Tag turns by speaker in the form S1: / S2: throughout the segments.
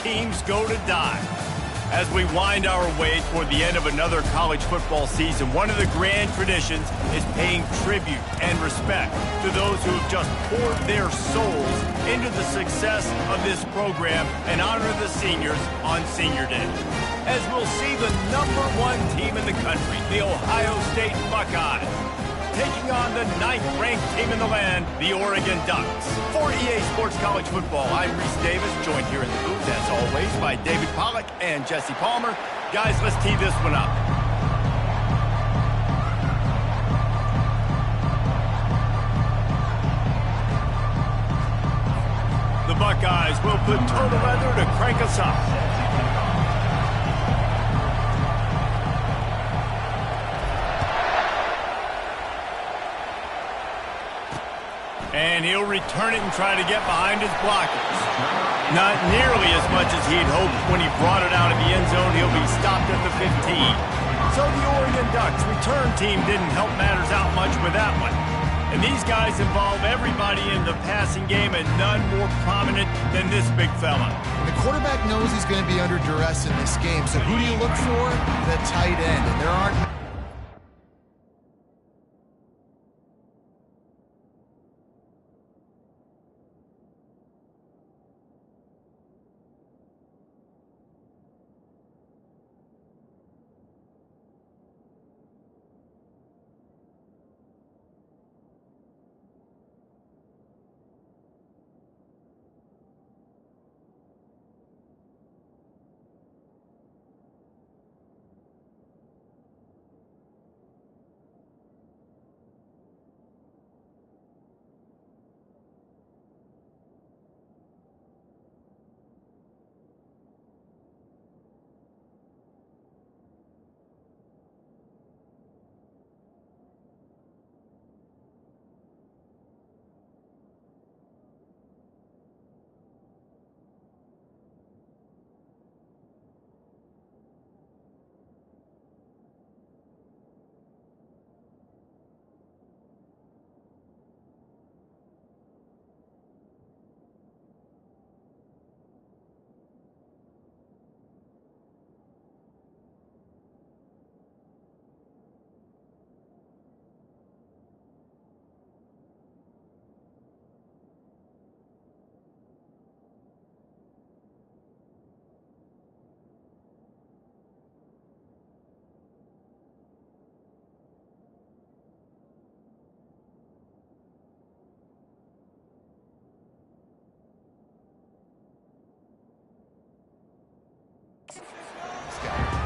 S1: teams go to die. As we wind our way toward the end of another college football season, one of the grand traditions is paying tribute and respect to those who have just poured their souls into the success of this program and honor the seniors on Senior Day. As we'll see the #1 team in the country, the Ohio State Buckeyes, taking on the 9th-ranked team in the land, the Oregon Ducks. For EA Sports College Football, I'm Reese Davis, joined here in the booth, as always, by David Pollack and Jesse Palmer. Guys, let's tee this one up. The Buckeyes will put total leather to crank us up. And he'll return it and try to get behind his blockers. Not nearly as much as he'd hoped when he brought it out of the end zone. He'll be stopped at the 15. So the Oregon Ducks return team didn't help matters out much with that one. And these guys involve everybody in the passing game, and none more prominent than this big fella.
S2: The quarterback knows he's going to be under duress in this game. So who do you look for? The tight end. And there aren't...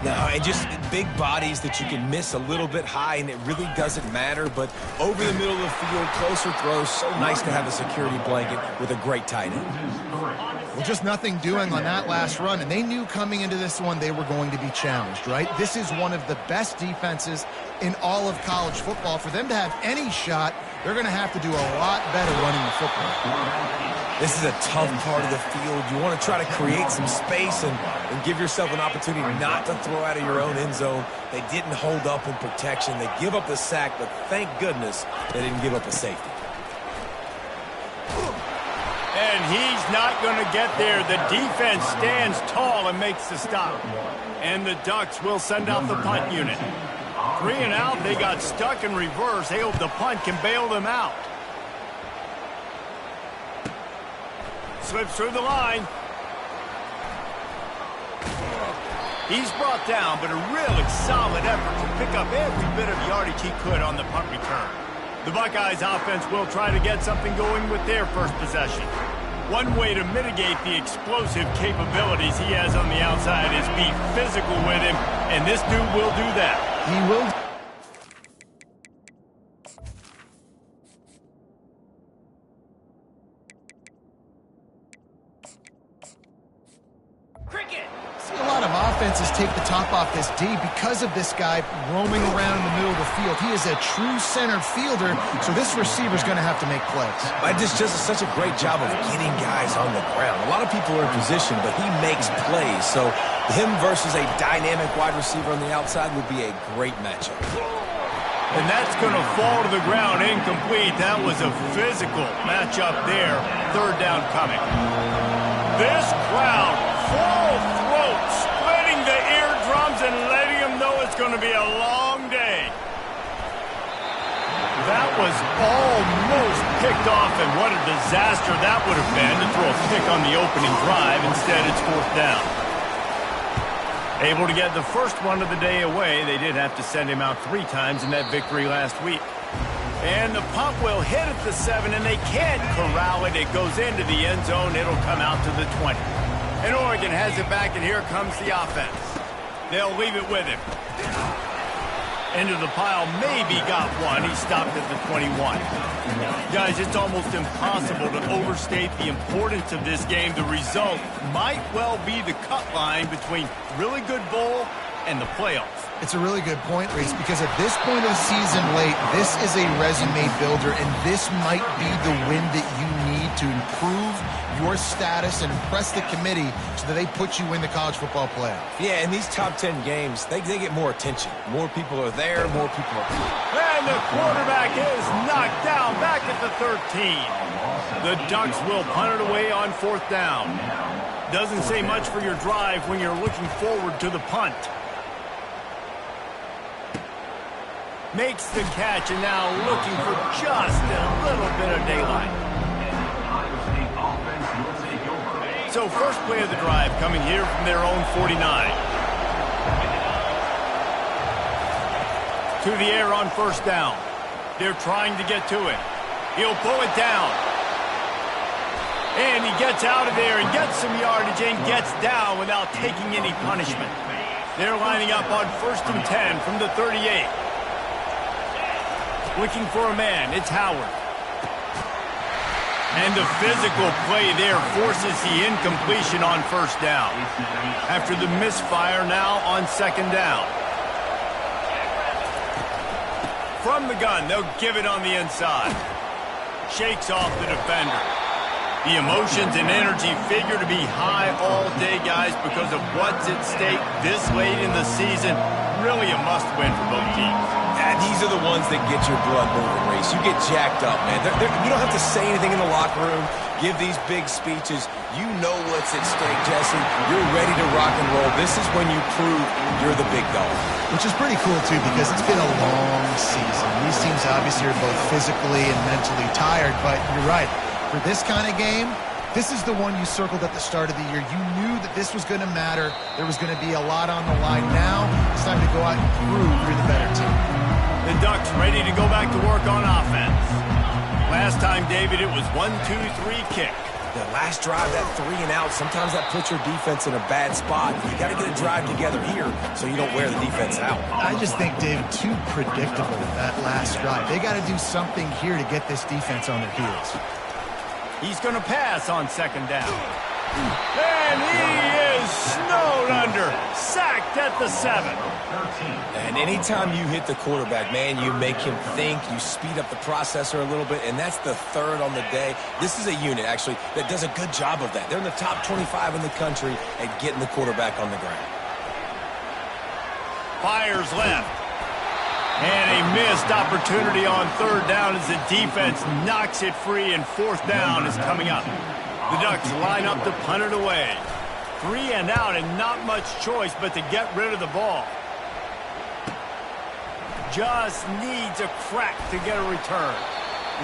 S3: No, and just big bodies that you can miss a little bit high, and it really doesn't matter. But over the middle of the field, closer throws, so nice to have a security blanket with a great tight end.
S2: Well, just nothing doing on that last run, and they knew coming into this one they were going to be challenged, right? This is one of the best defenses in all of college football. For them to have any shot, they're going to have to do a lot better running the football.
S3: This is a tough part of the field. You want to try to create some space and give yourself an opportunity not to throw out of your own end zone. They didn't hold up in protection. They give up the sack, but thank goodness they didn't give up a safety.
S1: And he's not going to get there. The defense stands tall and makes the stop. And the Ducks will send out the punt unit. 3 and out, they got stuck in reverse. They hope the punt can bail them out. Slips through the line. He's brought down, but a really solid effort to pick up every bit of yardage he could on the punt return. The Buckeyes offense will try to get something going with their first possession. One way to mitigate the explosive capabilities he has on the outside is be physical with him, and this dude will do that.
S2: He will. Offenses take the top off this D because of this guy roaming around in the middle of the field. He is a true center fielder, so this receiver's going to have to make plays.
S3: This just is such a great job of getting guys on the ground. A lot of people are in position, but he makes plays. So him versus a dynamic wide receiver on the outside would be a great matchup.
S1: And that's going to fall to the ground incomplete. That was a physical matchup there. Third down coming. This crowd going to be a long day. That was almost picked off, and what a disaster that would have been to throw a pick on the opening drive. Instead, it's 4th down. Able to get the first one of the day away. They did have to send him out 3 times in that victory last week. And the punt will hit at the 7, and they can't corral it. It goes into the end zone. It'll come out to the 20. And Oregon has it back, and here comes the offense. They'll leave it with him. Into the pile, maybe got one. He stopped at the 21. Guys, it's almost impossible to overstate the importance of this game. The result might well be the cut line between really good bowl and the playoffs.
S2: It's a really good point, Reese, because at this point of the season late, this is a resume builder, and this might be the win that you need to improve your status and impress the committee so that they put you in the college football playoff.
S3: Yeah, in these top 10 games, they get more attention. More people are there, more people are here.
S1: And the quarterback is knocked down back at the 13. The Ducks will punt it away on 4th down. Doesn't say much for your drive when you're looking forward to the punt. Makes the catch, and now looking for just a little bit of daylight. So first play of the drive coming here from their own 49. To the air on 1st down. They're trying to get to it. He'll pull it down. And he gets out of there and gets some yardage and gets down without taking any punishment. They're lining up on 1st and 10 from the 38. Looking for a man, it's Howard. And the physical play there forces the incompletion on 1st down. After the misfire, now on 2nd down. From the gun, they'll give it on the inside. Shakes off the defender. The emotions and energy figure to be high all day, guys, because of what's at stake this late in the season. Really a must-win for both teams.
S3: Yeah, these are the ones that get your blood moving, Reese. You get jacked up, man. You don't have to say anything in the locker room, give these big speeches. You know what's at stake, Jesse. You're ready to rock and roll. This is when you prove you're the big dog.
S2: Which is pretty cool, too, because it's been a long season. These teams obviously are both physically and mentally tired, but you're right. For this kind of game, this is the one you circled at the start of the year. You knew that this was going to matter. There was going to be a lot on the line. Now it's time to go out and prove you're the better team.
S1: The Ducks ready to go back to work on offense. Last time, David, it was 1-2-3 kick.
S3: The last drive, that 3 and out, sometimes that puts your defense in a bad spot. You got to get a drive together here so you don't wear the defense out.
S2: I just think, David, too predictable that last drive. They got to do something here to get this defense on their heels.
S1: He's going to pass on 2nd down. And he is snowed under. Sacked at the 7.
S3: And anytime you hit the quarterback, man, you make him think. You speed up the processor a little bit, and that's the 3rd on the day. This is a unit, actually, that does a good job of that. They're in the top 25 in the country at getting the quarterback on the ground. Fires left.
S1: And a missed opportunity on 3rd down as the defense knocks it free, and 4th down is coming up. The Ducks line up to punt it away. 3 and out, and not much choice but to get rid of the ball. Just needs a crack to get a return.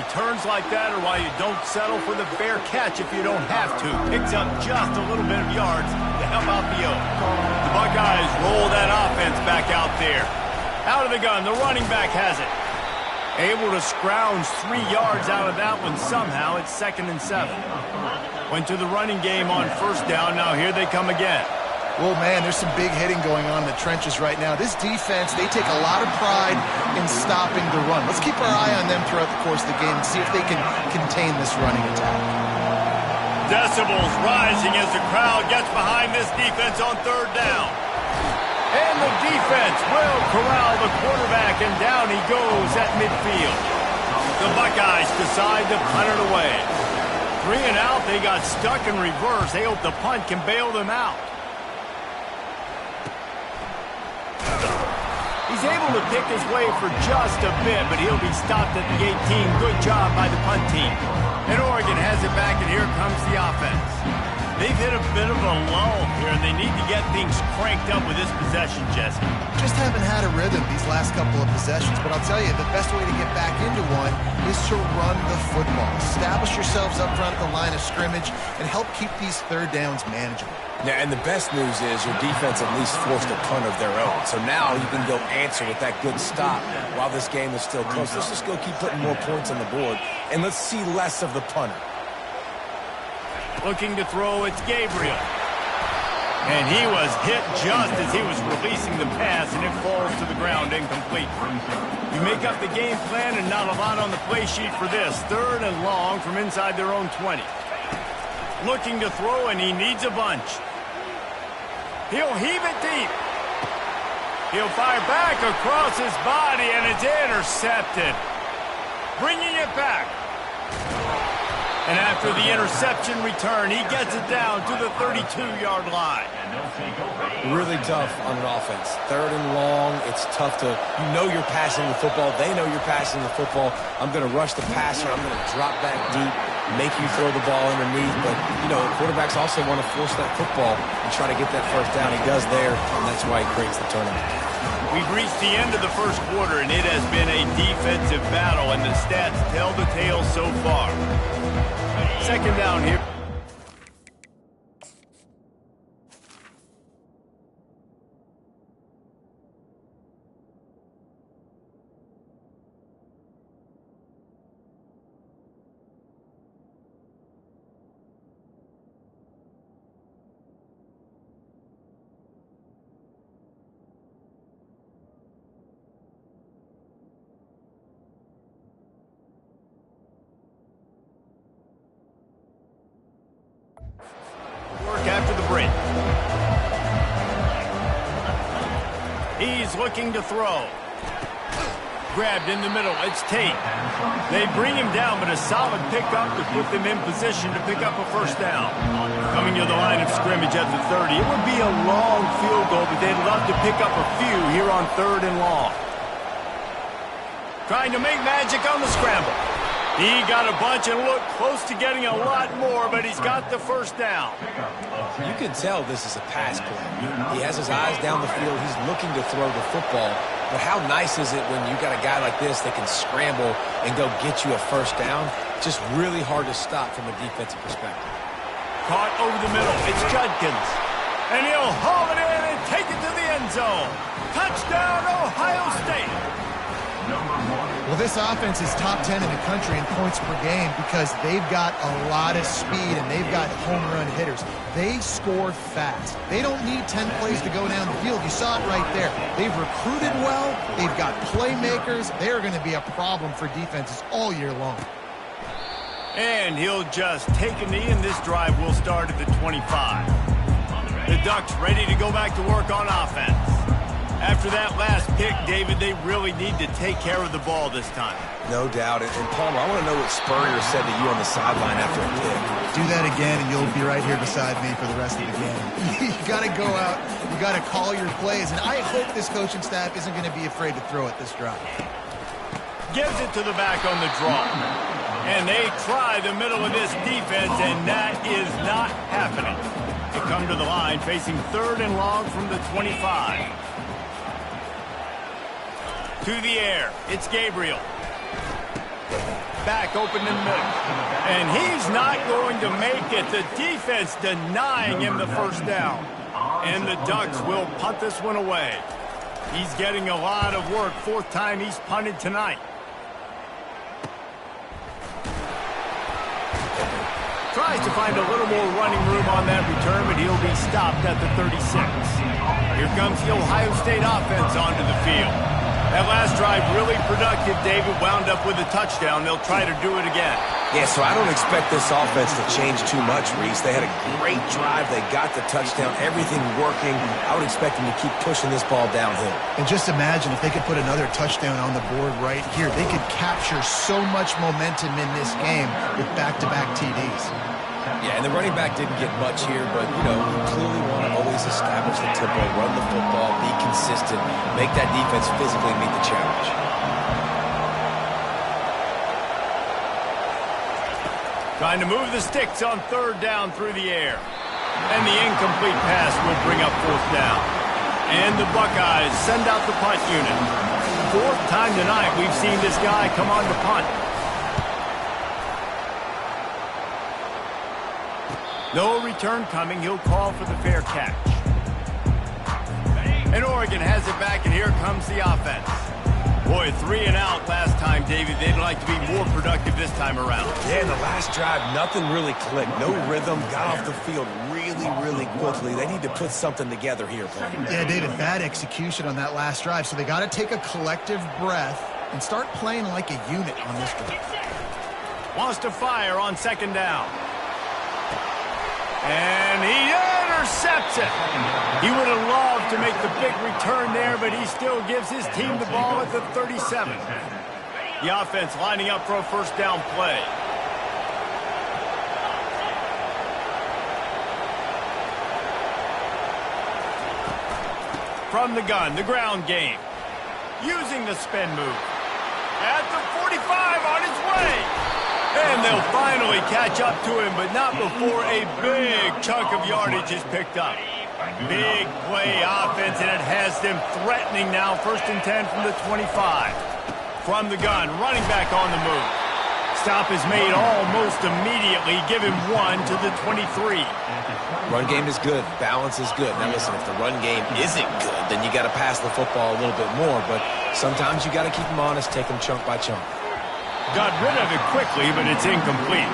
S1: Returns like that are why you don't settle for the fair catch if you don't have to. Picks up just a little bit of yards to help out the Oaks. The Buckeyes roll that offense back out there. Out of the gun, the running back has it. Able to scrounge 3 yards out of that one somehow. It's 2nd and 7. Went to the running game on 1st down. Now here they come again.
S2: Well, man, there's some big hitting going on in the trenches right now. This defense, they take a lot of pride in stopping the run. Let's keep our eye on them throughout the course of the game and see if they can contain this running attack.
S1: Decibels rising as the crowd gets behind this defense on 3rd down. And the defense will corral the quarterback, and down he goes at midfield. The Buckeyes decide to punt it away. 3 and out, they got stuck in reverse. They hope the punt can bail them out. He's able to pick his way for just a bit, but he'll be stopped at the 18. Good job by the punt team. And Oregon has it back, and here comes the offense. They've hit a bit of a lull here, and they need to get things cranked up with this possession, Jesse.
S2: Just haven't had a rhythm these last couple of possessions, but I'll tell you, the best way to get back into one is to run the football. Establish yourselves up front at the line of scrimmage and help keep these third downs manageable.
S3: Yeah, and the best news is your defense at least forced a punt of their own. So now you can go answer with that good stop while this game is still close. Let's just go keep putting more points on the board, and let's see less of the punter.
S1: Looking to throw, it's Gabriel. And he was hit just as he was releasing the pass, and it falls to the ground incomplete. You make up the game plan and not a lot on the play sheet for this. 3rd and long from inside their own 20. Looking to throw, and he needs a bunch. He'll heave it deep. He'll fire back across his body, and it's intercepted. Bringing it back. And after the interception return, he gets it down to the 32-yard line.
S3: Really tough on an offense. 3rd and long, it's tough to, you know you're passing the football. They know you're passing the football. I'm going to rush the passer. I'm going to drop back deep, make you throw the ball underneath. But, you know, quarterbacks also want to force that football and try to get that first down. He does there, and that's why he creates the turnover.
S1: We've reached the end of the first quarter, and it has been a defensive battle, and the stats tell the tale so far. 2nd down here. After the break. He's looking to throw. Grabbed in the middle. It's Tate. They bring him down, but a solid pickup to put them in position to pick up a first down. Coming to the line of scrimmage at the 30. It would be a long field goal, but they'd love to pick up a few here on 3rd and long. Trying to make magic on the scramble. He got a bunch and looked close to getting a lot more, but he's got the first down.
S3: You can tell this is a pass play. He has his eyes down the field. He's looking to throw the football. But how nice is it when you got a guy like this that can scramble and go get you a first down? Just really hard to stop from a defensive perspective.
S1: Caught over the middle. It's Judkins. And he'll haul it in and take it to the end zone. Touchdown, Ohio State.
S2: Well, this offense is top 10 in the country in points per game because they've got a lot of speed and they've got home run hitters. They score fast. They don't need 10 plays to go down the field. You saw it right there. They've recruited well. They've got playmakers. They're going to be a problem for defenses all year long.
S1: And he'll just take a knee, and this drive will start at the 25. The Ducks ready to go back to work on offense. After that last pick, David, they really need to take care of the ball this time.
S3: No doubt. And Palmer, I want to know what Spurrier said to you on the sideline after a pick.
S2: Do that again, and you'll be right here beside me for the rest of the game. You got to go out. You got to call your plays, and I hope this coaching staff isn't going to be afraid to throw it this drive.
S1: Gives it to the back on the draw. And they try the middle of this defense, and that is not happening. They come to the line facing 3rd and long from the 25. To the air, it's Gabriel. Back open in the middle. And he's not going to make it. The defense denying him the first down. And the Ducks will punt this one away. He's getting a lot of work. 4th time he's punted tonight. Tries to find a little more running room on that return, but he'll be stopped at the 36. Here comes the Ohio State offense onto the field. That last drive really productive. David wound up with a touchdown. They'll try to do it again.
S3: Yeah, so I don't expect this offense to change too much, Reese. They had a great drive. They got the touchdown. Everything working. I would expect them to keep pushing this ball downhill.
S2: And just imagine if they could put another touchdown on the board right here. They could capture so much momentum in this game with back-to-back TDs.
S3: Yeah, and the running back didn't get much here, but, you know, you clearly want to always establish the tempo, run the football, be consistent, make that defense physically meet the challenge.
S1: Trying to move the sticks on 3rd down through the air. And the incomplete pass will bring up 4th down. And the Buckeyes send out the punt unit. 4th time tonight we've seen this guy come on to punt. No return coming. He'll call for the fair catch. And Oregon has it back, and here comes the offense. Boy, 3 and out last time, David. They'd like to be more productive this time around.
S3: Yeah, in the last drive, nothing really clicked. No rhythm, got off the field really quickly. They need to put something together here, Paul.
S2: Yeah, David, bad execution on that last drive, so they got to take a collective breath and start playing like a unit on this drive.
S1: Wants to fire on 2nd down. And he intercepts it. He would have loved to make the big return there, but he still gives his team the ball at the 37. The offense lining up for a 1st down play. From the gun, the ground game. Using the spin move. At the 45 on his way. And they'll finally catch up to him, but not before a big chunk of yardage is picked up. Big play offense, and it has them threatening now. 1st and 10 from the 25. From the gun, running back on the move. Stop is made almost immediately. Give him 1 to the 23.
S3: Run game is good. Balance is good. Now listen, if the run game isn't good, then you got to pass the football a little bit more. But sometimes you got to keep them honest, take them chunk by chunk.
S1: Got rid of it quickly, but it's incomplete.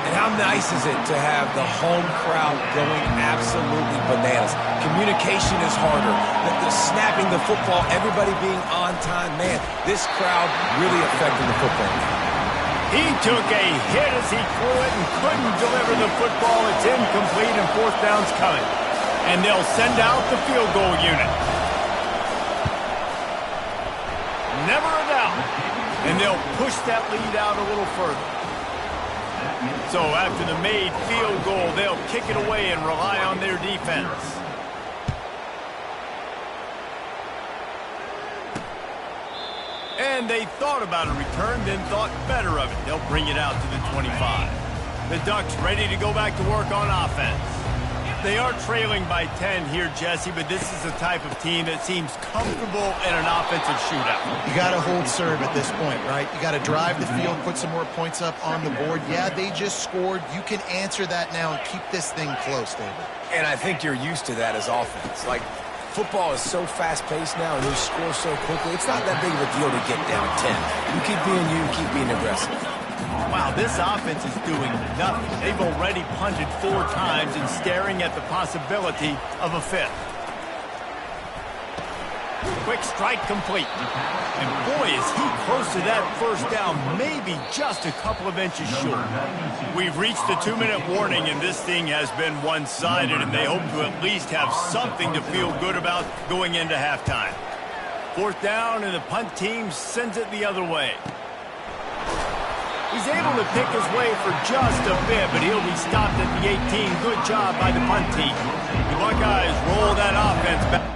S3: And how nice is it to have the home crowd going absolutely bananas? Communication is harder. The snapping the football, everybody being on time. Man, this crowd really affected the football.
S1: He took a hit as he threw it and couldn't deliver the football. It's incomplete and 4th down's coming. And they'll send out the field goal unit. Never a doubt. And they'll push that lead out a little further. So after the made field goal, they'll kick it away and rely on their defense. And they thought about a return, then thought better of it. They'll bring it out to the 25. The Ducks ready to go back to work on offense. They are trailing by 10 here, Jesse, but this is the type of team that seems comfortable in an offensive shootout.
S2: You got to hold serve at this point, right? You got to drive the field, put some more points up on the board. Yeah, they just scored. You can answer that now and keep this thing close, David.
S3: And I think you're used to that as offense. Like, football is so fast-paced now, and you score so quickly. It's not that big of a deal to get down 10. You keep being you, keep being aggressive.
S1: Wow, this offense is doing nothing. They've already punted 4 times and staring at the possibility of a 5th. Quick strike complete. And boy, is he close to that 1st down, maybe just a couple of inches short. We've reached the 2-minute warning, and this thing has been one-sided, and they hope to at least have something to feel good about going into halftime. 4th down, and the punt team sends it the other way. He's able to pick his way for just a bit, but he'll be stopped at the 18. Good job by the punt team. The Buckeyes roll that offense back.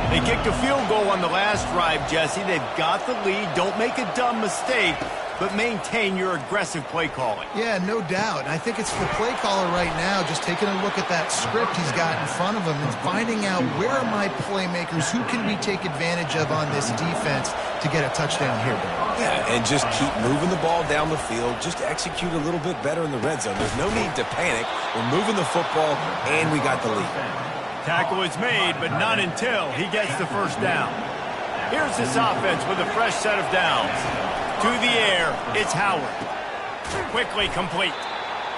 S1: They kicked a field goal on the last drive, Jesse. They've got the lead. Don't make a dumb mistake, but maintain your aggressive play calling.
S2: Yeah, no doubt. I think it's the play caller right now just taking a look at that script he's got in front of him and finding out where are my playmakers, who can we take advantage of on this defense to get a touchdown here, Bill.
S3: Yeah, and just keep moving the ball down the field. Just execute a little bit better in the red zone. There's no need to panic. We're moving the football, and we got the lead.
S1: Tackle is made, but not until he gets the 1st down. Here's this offense with a fresh set of downs. To the air, it's Howard. Quickly complete.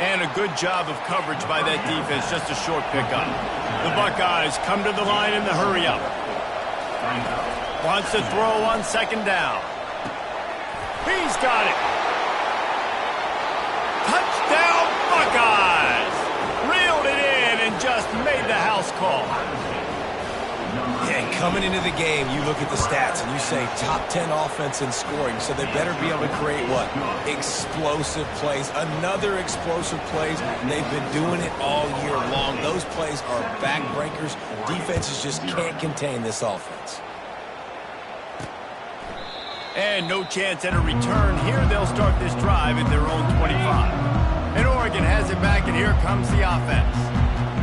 S1: And a good job of coverage by that defense, just a short pickup. The Buckeyes come to the line in the hurry-up. Wants to throw on 2nd down. He's got it. Touchdown, Buckeyes! Reeled it in and just made the house call.
S3: Yeah, Coming into the game, you look at the stats and you say top 10 offense in scoring, so they better be able to create what? Explosive plays. Another explosive plays. They've been doing it all year long. Those plays are backbreakers. Defenses just can't contain this offense.
S1: And no chance at a return here. They'll start this drive at their own 25. And Oregon has it back, and here comes the offense.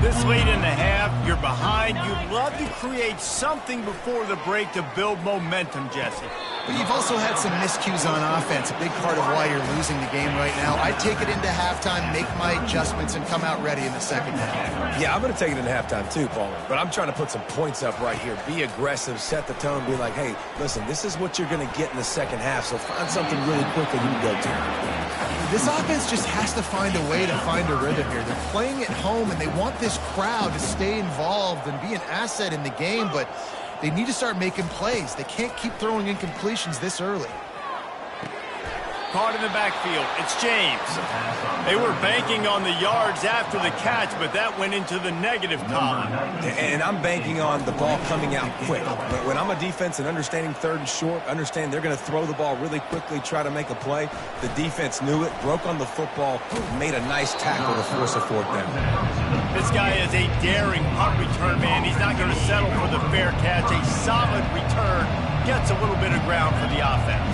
S1: This late in the half, you're behind. You'd love to create something before the break to build momentum, Jesse.
S2: But you've also had some miscues on offense, a big part of why you're losing the game right now. I'd take it into halftime, make my adjustments, and come out ready in the second half.
S3: Yeah, I'm going to take it into halftime too, Paul. But I'm trying to put some points up right here. Be aggressive, set the tone, be like, hey, listen, this is what you're going to get in the second half, so find something really quick that you can go to.
S2: This offense just has to find a way to find a rhythm here. They're playing at home, and they want this crowd to stay involved and be an asset in the game, but they need to start making plays. They can't keep throwing incompletions this early.
S1: Caught in the backfield. It's James. They were banking on the yards after the catch, but that went into the negative column.
S3: And I'm banking on the ball coming out quick. But when I'm a defense and understanding third and short, understand they're going to throw the ball really quickly, try to make a play. The defense knew it, broke on the football, made a nice tackle to force a fourth down.
S1: This guy is a daring punt return man. He's not going to settle for the fair catch. A solid return gets a little bit of ground for the offense.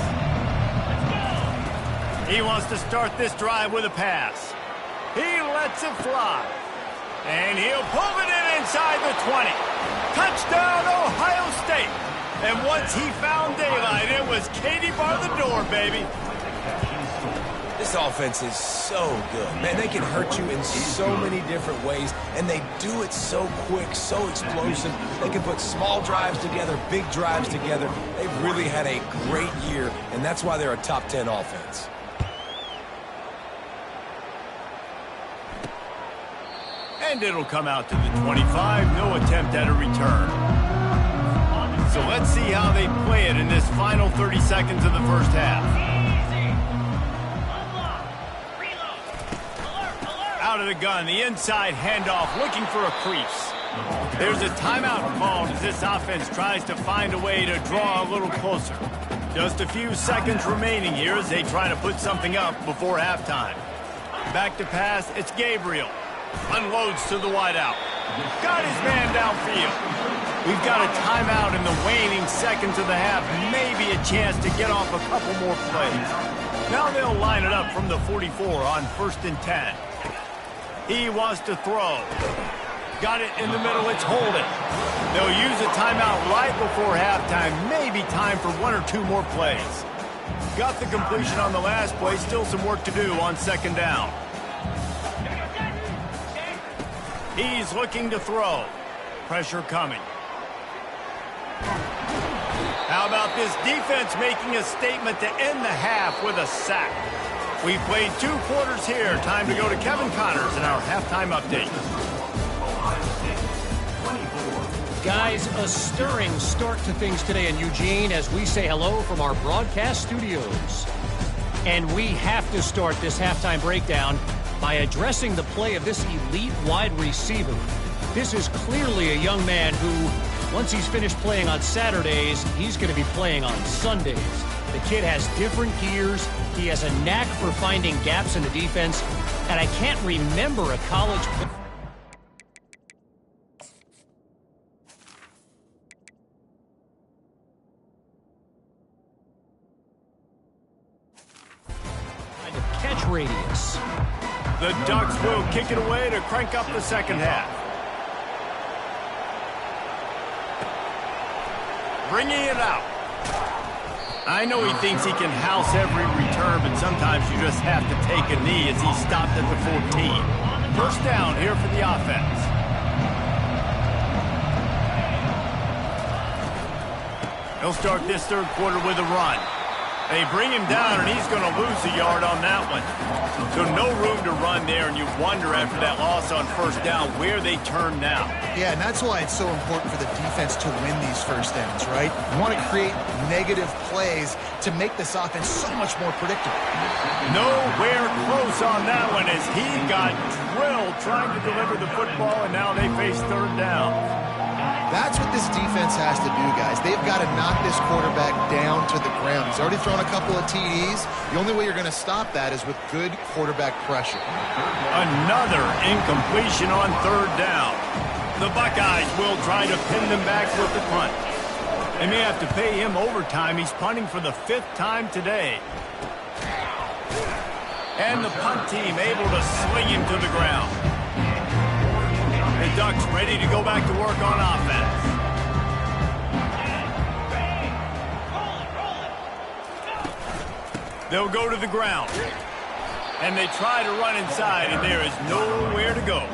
S1: He wants to start this drive with a pass. He lets it fly. And he'll pull it in inside the 20. Touchdown, Ohio State. And once he found daylight, it was Katie bar the door, baby.
S3: This offense is so good. Man, they can hurt you in so many different ways, and they do it so quick, so explosive. They can put small drives together, big drives together. They've really had a great year, and that's why they're a top 10 offense.
S1: And it'll come out to the 25. No attempt at a return. So let's see how they play it in this final 30 seconds of the first half. Out of the gun, the inside handoff, looking for a crease. There's a timeout called as this offense tries to find a way to draw a little closer. Just a few seconds remaining here as they try to put something up before halftime. Back to pass, it's Gabriel. Unloads to the wideout. Got his man downfield. We've got a timeout in the waning seconds of the half. Maybe a chance to get off a couple more plays. Now they'll line it up from the 44 on 1st and 10. He wants to throw. Got it in the middle. It's holding. They'll use a timeout right before halftime. Maybe time for one or two more plays. Got the completion on the last play. Still some work to do on 2nd down. He's looking to throw. Pressure coming. How about this defense making a statement to end the half with a sack? We've played 2 quarters here. Time to go to Kevin Connors in our halftime update.
S4: Guys, a stirring start to things today in Eugene as we say hello from our broadcast studios. And we have to start this halftime breakdown by addressing the play of this elite wide receiver. This is clearly a young man who, once he's finished playing on Saturdays, he's going to be playing on Sundays. The kid has different gears. He has a knack for finding gaps in the defense. And I can't remember a college catch radius.
S1: The Ducks will kick it away to crank up the second half. Bringing it out. I know he thinks he can house every return, but sometimes you just have to take a knee as he stopped at the 14. First down here for the offense. He'll start this 3rd quarter with a run. They bring him down, and he's going to lose a yard on that one. So no room to run there, and you wonder after that loss on 1st down where they turn now.
S2: Yeah, and that's why it's so important for the defense to win these first downs, right? You want to create negative plays to make this offense so much more predictable.
S1: Nowhere close on that one as he got drilled trying to deliver the football, and now they face 3rd down.
S2: That's what this defense has to do, guys. They've got to knock this quarterback down to the ground. He's already thrown a couple of TDs. The only way you're going to stop that is with good quarterback pressure.
S1: Another incompletion on third down. The Buckeyes will try to pin them back with the punt. They may have to pay him overtime. He's punting for the 5th time today. And the punt team able to sling him to the ground. The Ducks ready to go back to work on offense. They'll go to the ground. And they try to run inside, and there is nowhere to go.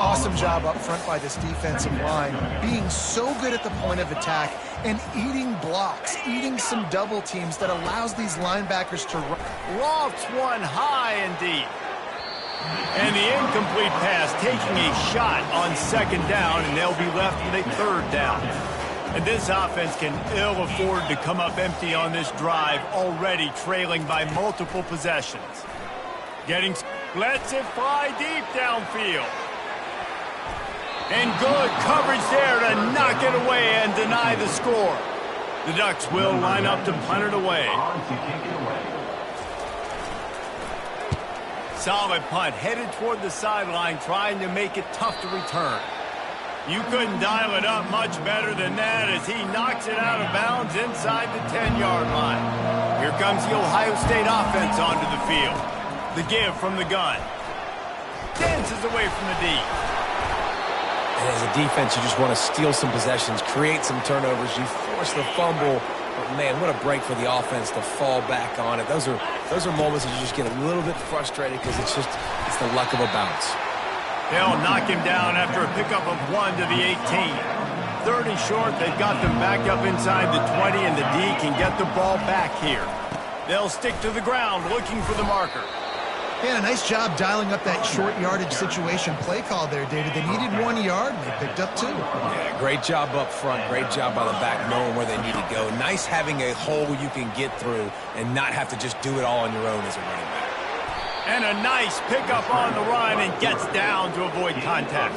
S2: Awesome job up front by this defensive line, being so good at the point of attack and eating blocks, eating some double teams that allows these linebackers to run.
S1: Lofts one high and deep. And the incomplete pass taking a shot on 2nd down, and they'll be left with a 3rd down. And this offense can ill afford to come up empty on this drive, already trailing by multiple possessions. Lets it fly deep downfield. And good coverage there to knock it away and deny the score. The Ducks will line up to punt it away. Solid punt, headed toward the sideline, trying to make it tough to return. You couldn't dial it up much better than that as he knocks it out of bounds inside the 10-yard line. Here comes the Ohio State offense onto the field. The give from the gun. Dances away from the D.
S3: And as a defense, you just want to steal some possessions, create some turnovers. You force the fumble. But, man, what a break for the offense to fall back on it. Those are moments that you just get a little bit frustrated because it's the luck of a bounce.
S1: They'll knock him down after a pickup of 1 to the 18. 30 short, they've got them back up inside the 20, and the D can get the ball back here. They'll stick to the ground looking for the marker.
S2: Yeah, a nice job dialing up that short yardage situation play call there, David. They needed 1 yard, and they picked up 2.
S3: Yeah, great job up front. Great job by the back knowing where they need to go. Nice having a hole you can get through and not have to just do it all on your own as a running back.
S1: And a nice pickup on the run and gets down to avoid contact.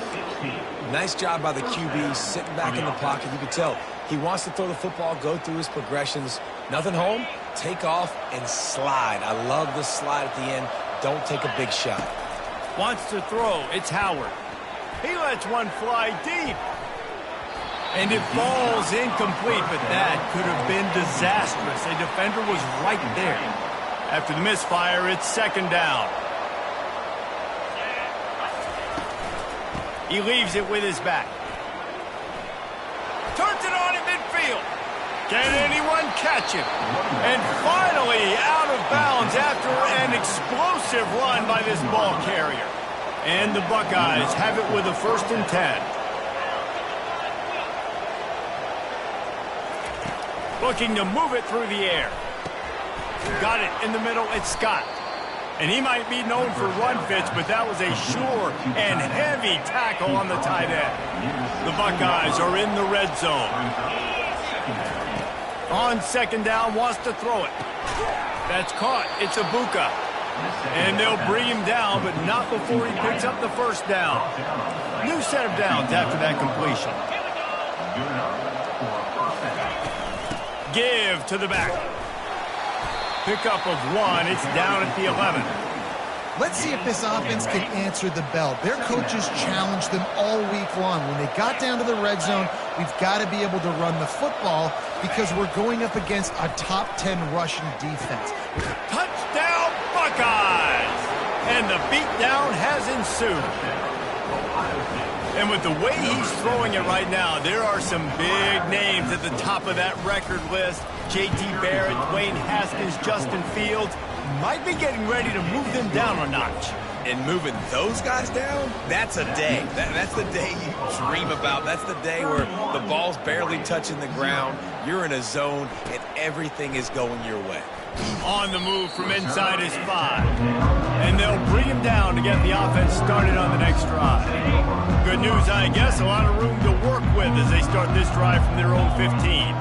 S3: Nice job by the QB sitting back in the pocket. You can tell he wants to throw the football, go through his progressions. Nothing home, take off and slide. I love the slide at the end. Don't take a big shot.
S1: Wants to throw. It's Howard. He lets one fly deep. And it falls incomplete, but that could have been disastrous. A defender was right there. After the misfire, it's 2nd down. He leaves it with his back. Turns it on in midfield. Can anyone catch him? And finally out of bounds after an explosive run by this ball carrier. And the Buckeyes have it with a 1st and 10. Looking to move it through the air. Got it in the middle. It's Scott. And he might be known for run fits, but that was a sure and heavy tackle on the tight end. The Buckeyes are in the red zone. On 2nd down, wants to throw it. That's caught. It's Ibuka. And they'll bring him down, but not before he picks up the 1st down. New set of downs after that completion. Give to the back. Pickup of 1. It's down at the 11.
S2: Let's see if this offense can answer the bell. Their coaches challenged them all week long. When they got down to the red zone, we've got to be able to run the football because we're going up against a top 10 rushing defense.
S1: Touchdown, Buckeyes! And the beatdown has ensued. And with the way he's throwing it right now, there are some big names at the top of that record list. J.T. Barrett, Dwayne Haskins, Justin Fields might be getting ready to move them down a notch.
S3: And moving those guys down, that's a day. That's the day you dream about. That's the day where the ball's barely touching the ground, you're in a zone, and everything is going your way.
S1: On the move from inside his 5. And they'll bring him down to get the offense started on the next drive. Good news, I guess, a lot of room to work with as they start this drive from their own 15.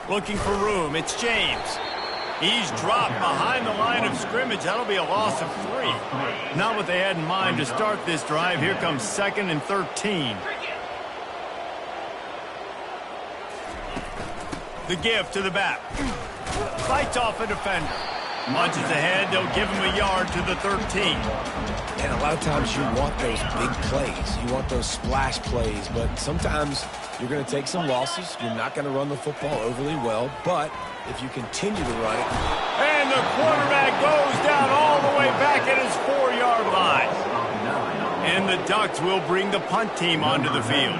S1: Looking for room, it's James. He's dropped behind the line of scrimmage. That'll be a loss of 3. Not what they had in mind to start this drive. Here comes 2nd and 13. The give to the back. Fights off a defender. Punches ahead. They'll give him a yard to the 13.
S3: And a lot of times you want those big plays. You want those splash plays. But sometimes you're going to take some losses. You're not going to run the football overly well. But if you continue to run it.
S1: And the quarterback goes down all the way back at his 4-yard line. And the Ducks will bring the punt team onto the field.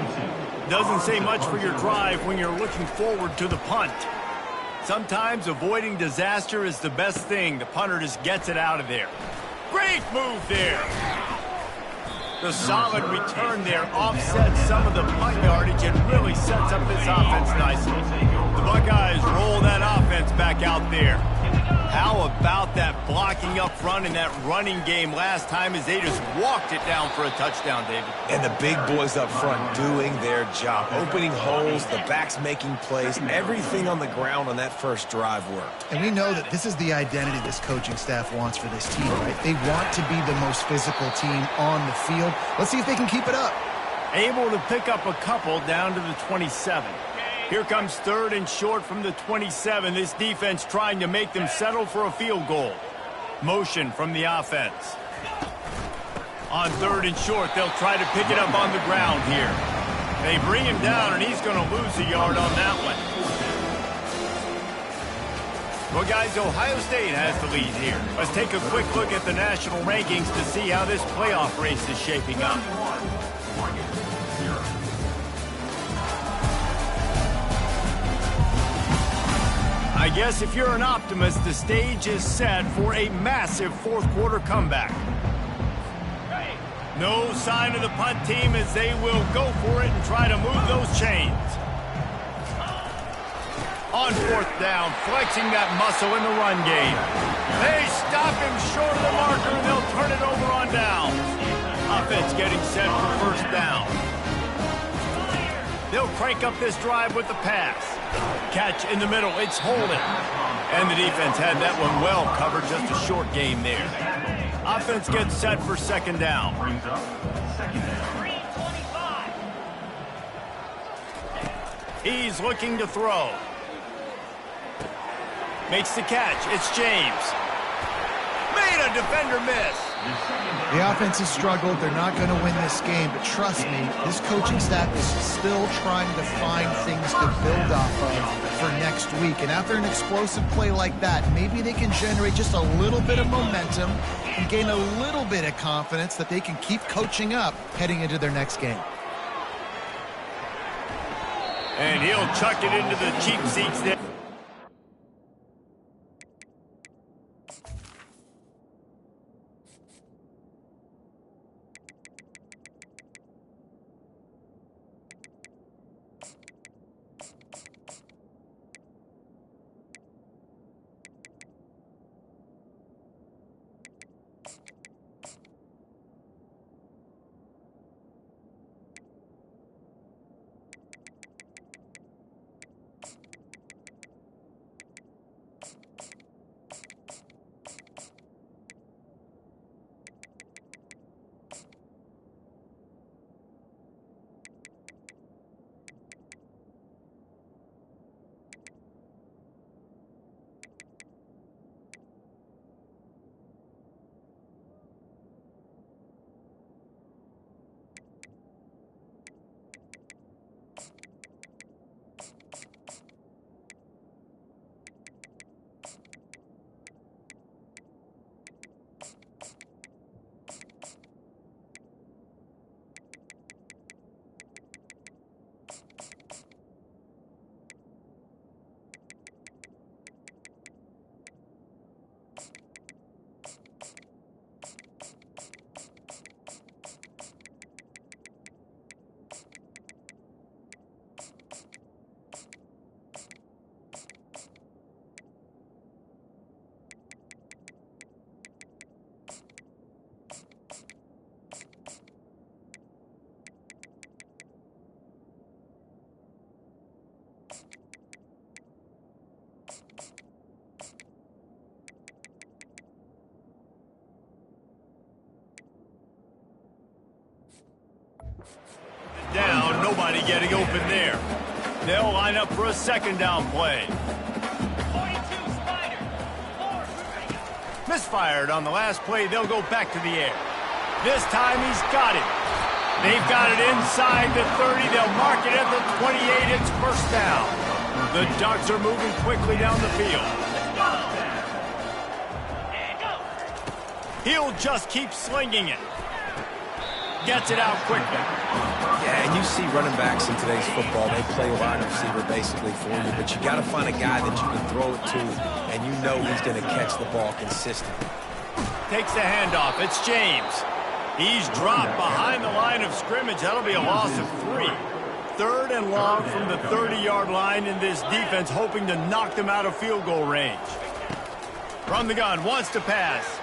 S1: Doesn't say much for your drive when you're looking forward to the punt. Sometimes avoiding disaster is the best thing. The punter just gets it out of there. Great move there. The solid return there offsets some of the punt yardage and really sets up this offense nicely. The Buckeyes roll that offense back out there. How about that blocking up front and that running game last time as they just walked it down for a touchdown, David?
S3: And the big boys up front doing their job. Opening holes, the backs making plays. Everything on the ground on that first drive worked.
S2: And we know that this is the identity this coaching staff wants for this team, right? They want to be the most physical team on the field. Let's see if they can keep it up.
S1: Able to pick up a couple down to the 27. Here comes 3rd and short from the 27. This defense trying to make them settle for a field goal. Motion from the offense. On 3rd and short, they'll try to pick it up on the ground here. They bring him down, and he's going to lose a yard on that one. Well, guys, Ohio State has the lead here. Let's take a quick look at the national rankings to see how this playoff race is shaping up. I guess if you're an optimist, the stage is set for a massive fourth-quarter comeback. No sign of the punt team as they will go for it and try to move those chains. On 4th down, flexing that muscle in the run game. They stop him short of the marker, and they'll turn it over on down. Offense getting set for 1st down. They'll crank up this drive with the pass. Catch in the middle, it's holding. And the defense had that one well covered, just a short game there. Offense gets set for 2nd down. He's looking to throw. Makes the catch, it's James. Made a defender miss.
S2: The offense has struggled. They're not going to win this game, but trust me, this coaching staff is still trying to find things to build off of for next week. And after an explosive play like that, maybe they can generate just a little bit of momentum and gain a little bit of confidence that they can keep coaching up heading into their next game.
S1: And he'll chuck it into the cheap seats there. Down, nobody getting open there. They'll line up for a second down play.
S5: 42 Spider.
S1: Misfired on the last play. They'll go back to the air. This time he's got it. They've got it inside the 30. They'll mark it at the 28. It's first down. The Ducks are moving quickly down the field. He'll just keep slinging it. Gets it out quickly.
S3: Yeah, and you see running backs in today's football, they play wide receiver basically for you, but you got to find a guy that you can throw it to, and you know he's going to catch the ball consistently.
S1: Takes the handoff. It's James. He's dropped behind the line of scrimmage. That'll be a loss of 3. Third and long from the 30-yard line, in this defense hoping to knock them out of field goal range. From the gun, wants to pass.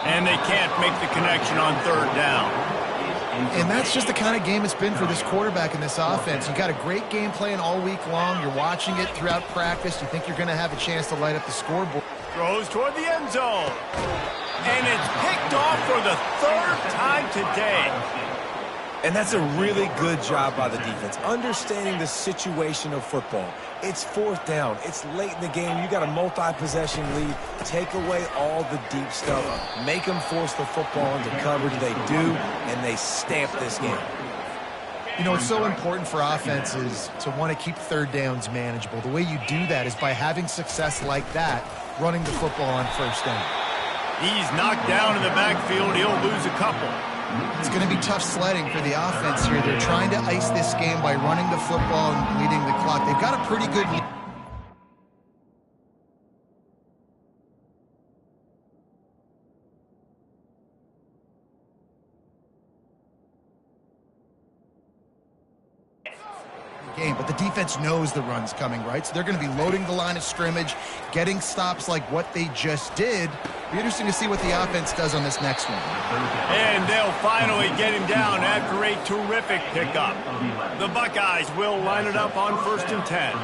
S1: And they can't make the connection on third down.
S2: And that's just the kind of game it's been for this quarterback in this offense. You got a great game plan all week long. You're watching it throughout practice. You think you're going to have a chance to light up the scoreboard.
S1: Throws toward the end zone. And it's picked off for the third time today.
S3: And that's a really good job by the defense, understanding the situation of football. It's fourth down. It's late in the game. You got a multi-possession lead. Take away all the deep stuff. Make them force the football into coverage. They do, and they stamp this game.
S2: You know, it's so important for offenses to want to keep third downs manageable. The way you do that is by having success like that, running the football on first down.
S1: He's knocked down in the backfield. He'll lose a couple.
S2: It's going to be tough sledding for the offense here. They're trying to ice this game by running the football and leading the clock. They've got a pretty good game, but the defense knows the run's coming, right? So they're going to be loading the line of scrimmage, getting stops like what they just did. It'll be interesting to see what the offense does on this next one.
S1: And they'll finally get him down after a terrific pickup. The Buckeyes will line it up on 1st and 10.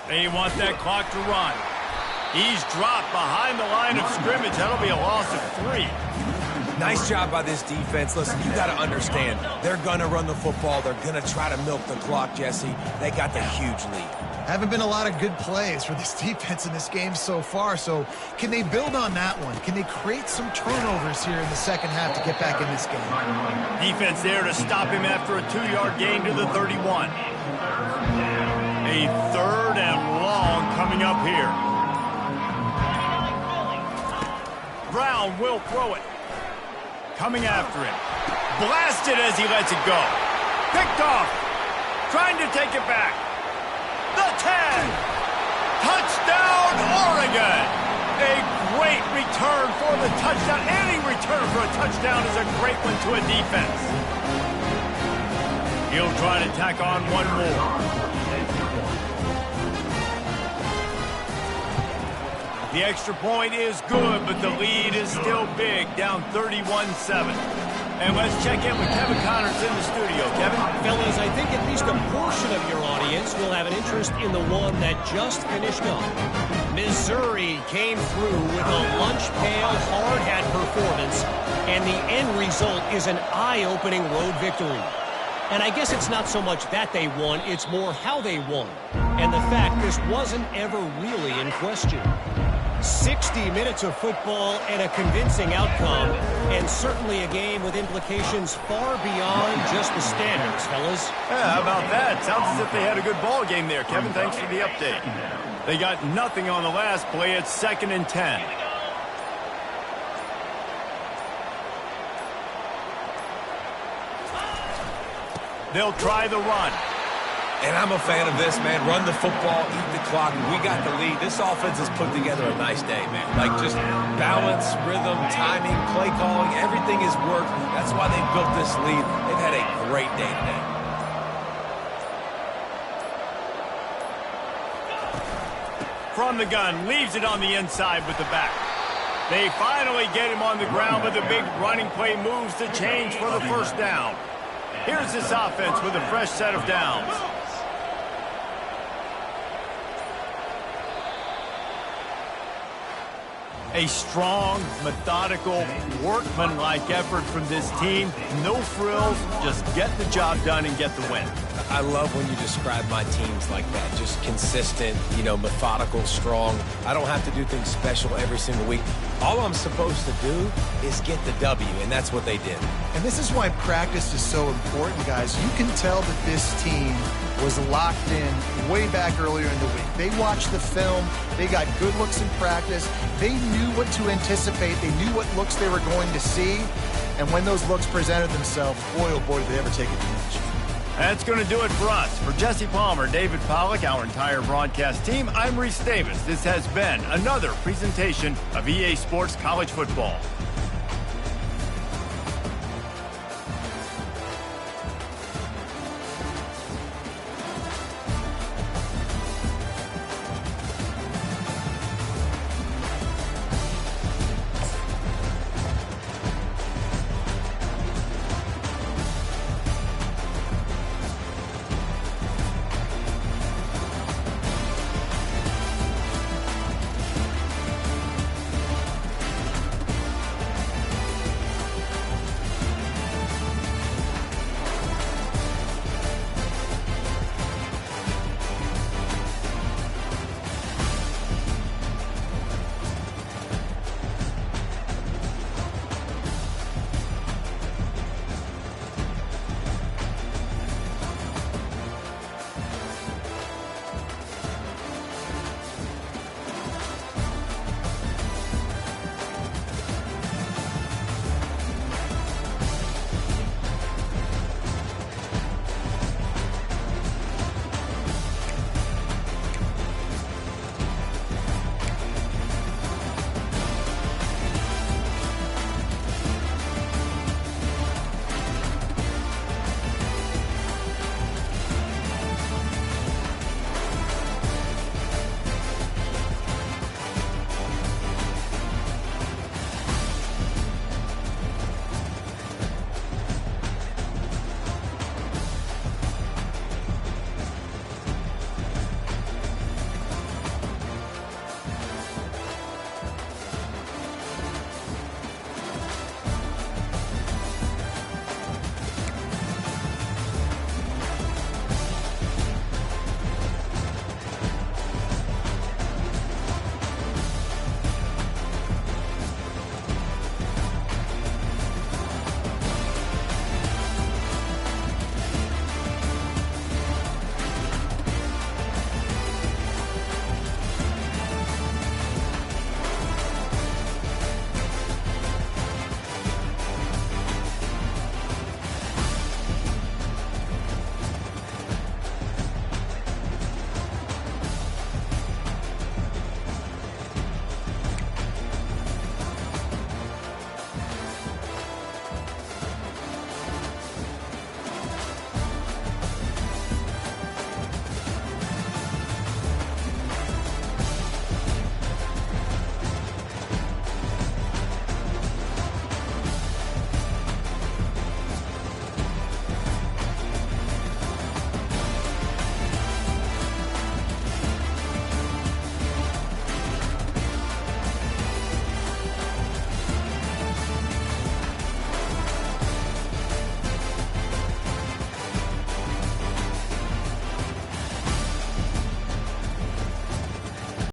S1: They want that clock to run. He's dropped behind the line of scrimmage. That'll be a loss of 3.
S3: Nice job by this defense. Listen, you got to understand, they're going to run the football. They're going to try to milk the clock, Jesse. They got the huge lead.
S2: Haven't been a lot of good plays for this defense in this game so far, so can they build on that one? Can they create some turnovers here in the second half to get back in this game?
S1: Defense there to stop him after a 2-yard gain to the 31. A third and long coming up here. Brown will throw it. Coming after him. Blasted as he lets it go. Picked off. Trying to take it back. The 10. Touchdown, Oregon. A great return for the touchdown. Any return for a touchdown is a great one to a defense. He'll try to tack on one more. The extra point is good, but the lead is still big, down 31-7. And let's check in with Kevin Connors in the studio. Kevin?
S4: Fellas, I think at least a portion of your audience will have an interest in the one that just finished up. Missouri came through with a lunch pail, hard-hat performance, and the end result is an eye-opening road victory. And I guess it's not so much that they won, it's more how they won. And the fact this wasn't ever really in question. 60 minutes of football and a convincing outcome, and certainly a game with implications far beyond just the standards, fellas.
S1: Yeah, how about that? Sounds as if they had a good ball game there. Kevin, thanks for the update. They got nothing on the last play. It's 2nd and 10. They'll try the run.
S3: And I'm a fan of this, man. Run the football, eat the clock. We got the lead. This offense has put together a nice day, man. Like just balance, rhythm, timing, play calling, everything has worked. That's why they built this lead. They've had a great day today. From
S1: the gun, leaves it on the inside with the back. They finally get him on the ground, but the big running play moves to change for the first down. Here's this offense with a fresh set of downs. A strong, methodical, workman-like effort from this team. No frills, just get the job done and get the win.
S3: I love when you describe my teams like that. Just consistent, methodical, strong. I don't have to do things special every single week. All I'm supposed to do is get the W, and that's what they did.
S2: And this is why practice is so important, guys. You can tell that this team was locked in way back earlier in the week. They watched the film. They got good looks in practice. They knew what to anticipate. They knew what looks they were going to see. And when those looks presented themselves, boy, oh boy, did they ever take advantage.
S1: That's going to do it for us. For Jesse Palmer, David Pollack, our entire broadcast team, I'm Reese Davis. This has been another presentation of EA Sports College Football.